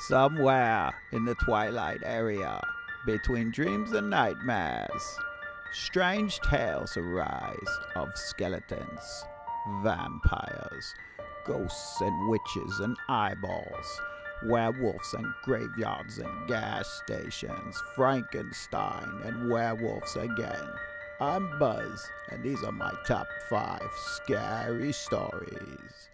Somewhere in the twilight area, between dreams and nightmares, strange tales arise of skeletons, vampires, ghosts and witches and eyeballs, werewolves and graveyards and gas stations, Frankenstein and werewolves again. I'm Buzz, and these are my top 5 scary stories.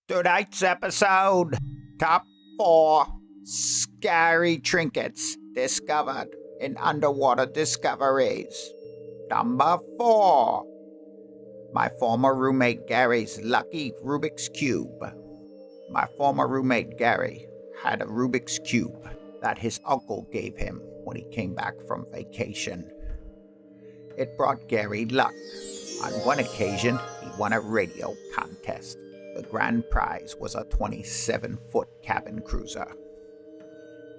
Tonight's episode, Top 4 Scary Trinkets Discovered in Underwater Discoveries. Number 4, my former roommate Gary's lucky Rubik's Cube. My former roommate Gary had a Rubik's Cube that his uncle gave him when he came back from vacation. It brought Gary luck. On one occasion, he won a radio contest. The grand prize was a 27-foot cabin cruiser.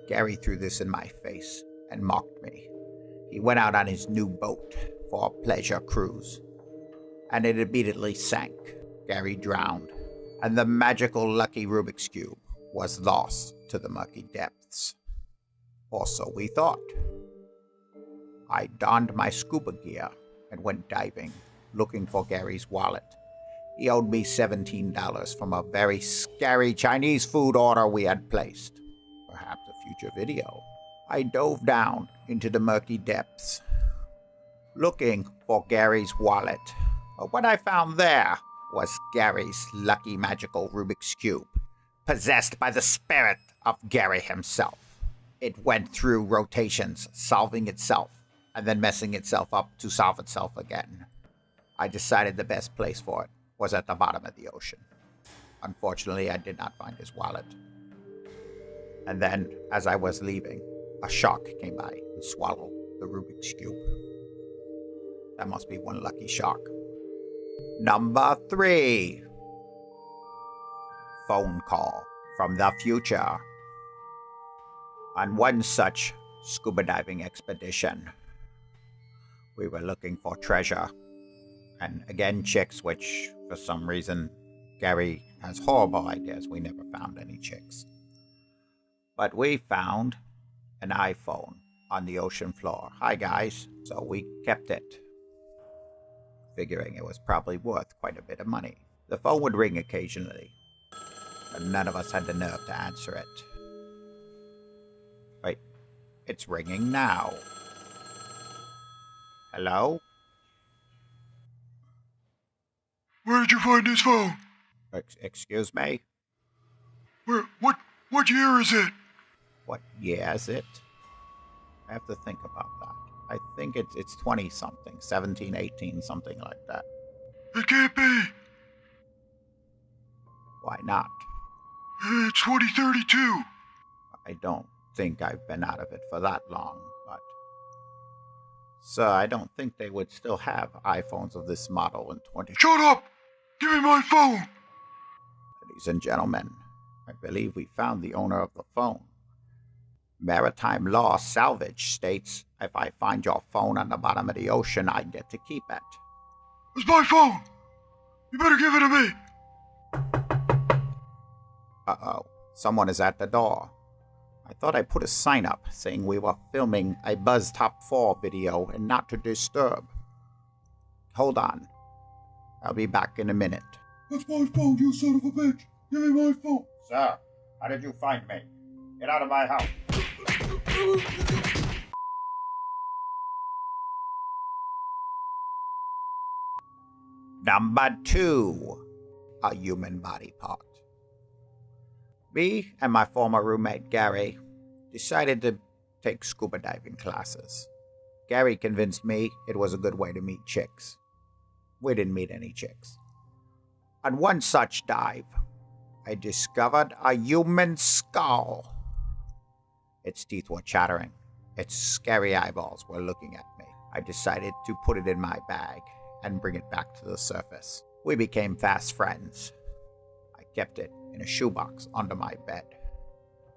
Gary threw this in my face and mocked me. He went out on his new boat for a pleasure cruise, and it immediately sank. Gary drowned, and the magical lucky Rubik's Cube was lost to the murky depths. Or so we thought. I donned my scuba gear and went diving, looking for Gary's wallet. He owed me $17 from a very scary Chinese food order we had placed. Perhaps a future video. I dove down into the murky depths, looking for Gary's wallet. But what I found there was Gary's lucky magical Rubik's Cube, possessed by the spirit of Gary himself. It went through rotations, solving itself, and then messing itself up to solve itself again. I decided the best place for it was at the bottom of the ocean. Unfortunately, I did not find his wallet. And then, as I was leaving, a shark came by and swallowed the Rubik's Cube. That must be one lucky shark. Number 3. Phone call from the future. On one such scuba diving expedition, we were looking for treasure. And again, chicks, which for some reason Gary has horrible ideas. We never found any chicks. But we found an iPhone on the ocean floor. Hi, guys. So we kept it, figuring it was probably worth quite a bit of money. The phone would ring occasionally, but none of us had the nerve to answer it. Wait, it's ringing now. Hello? Where did you find this phone? Excuse me? What year is it? What year is it? I have to think about that. I think it's 20-something, 17, 18, something like that. It can't be. Why not? It's 2032. I don't think I've been out of it for that long, but... Sir, I don't think they would still have iPhones of this model in 20... Shut up! Give me my phone! Ladies and gentlemen, I believe we found the owner of the phone. Maritime law salvage states if I find your phone on the bottom of the ocean, I get to keep it. It's my phone! You better give it to me! Uh-oh, someone is at the door. I thought I put a sign up saying we were filming a Buzz Top 4 video and not to disturb. Hold on. I'll be back in a minute. That's my phone, you son of a bitch! Give me my phone! Sir, how did you find me? Get out of my house. Number 2. A human body part. Me and my former roommate Gary decided to take scuba diving classes. Gary convinced me it was a good way to meet chicks. We didn't meet any chicks. On one such dive, I discovered a human skull. Its teeth were chattering. Its scary eyeballs were looking at me. I decided to put it in my bag and bring it back to the surface. We became fast friends. I kept it in a shoebox under my bed.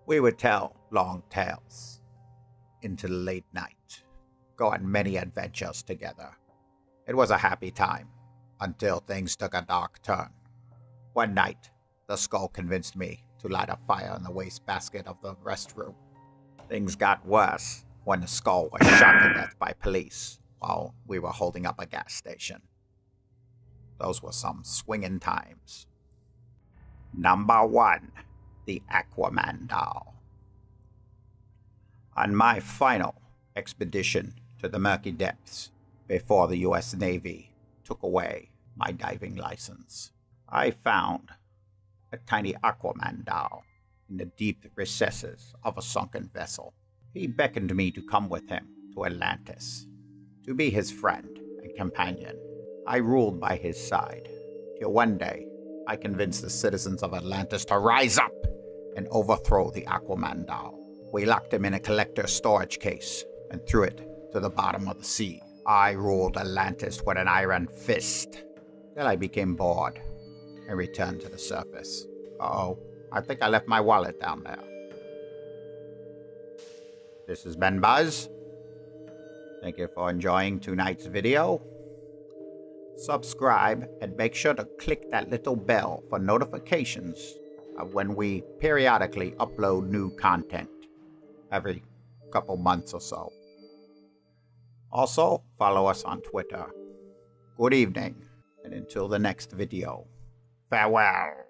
We would tell long tales into the late night, go on many adventures together. It was a happy time until things took a dark turn. One night, the skull convinced me to light a fire in the wastebasket of the restroom. Things got worse when the skull was shot to death by police while we were holding up a gas station. Those were some swinging times. Number 1. The Aquaman Doll. On my final expedition to the murky depths before the U.S. Navy took away my diving license, I found a tiny Aquaman doll in the deep recesses of a sunken vessel. He beckoned me to come with him to Atlantis, to be his friend and companion. I ruled by his side, till one day I convinced the citizens of Atlantis to rise up and overthrow the Aquaman doll. We locked him in a collector's storage case and threw it to the bottom of the sea. I ruled Atlantis with an iron fist, till I became bored and returned to the surface. Uh-oh, I think I left my wallet down there. This has been Buzz. Thank you for enjoying tonight's video. Subscribe and make sure to click that little bell for notifications of when we periodically upload new content every couple months or so. Also, follow us on Twitter. Good evening, and until the next video, farewell.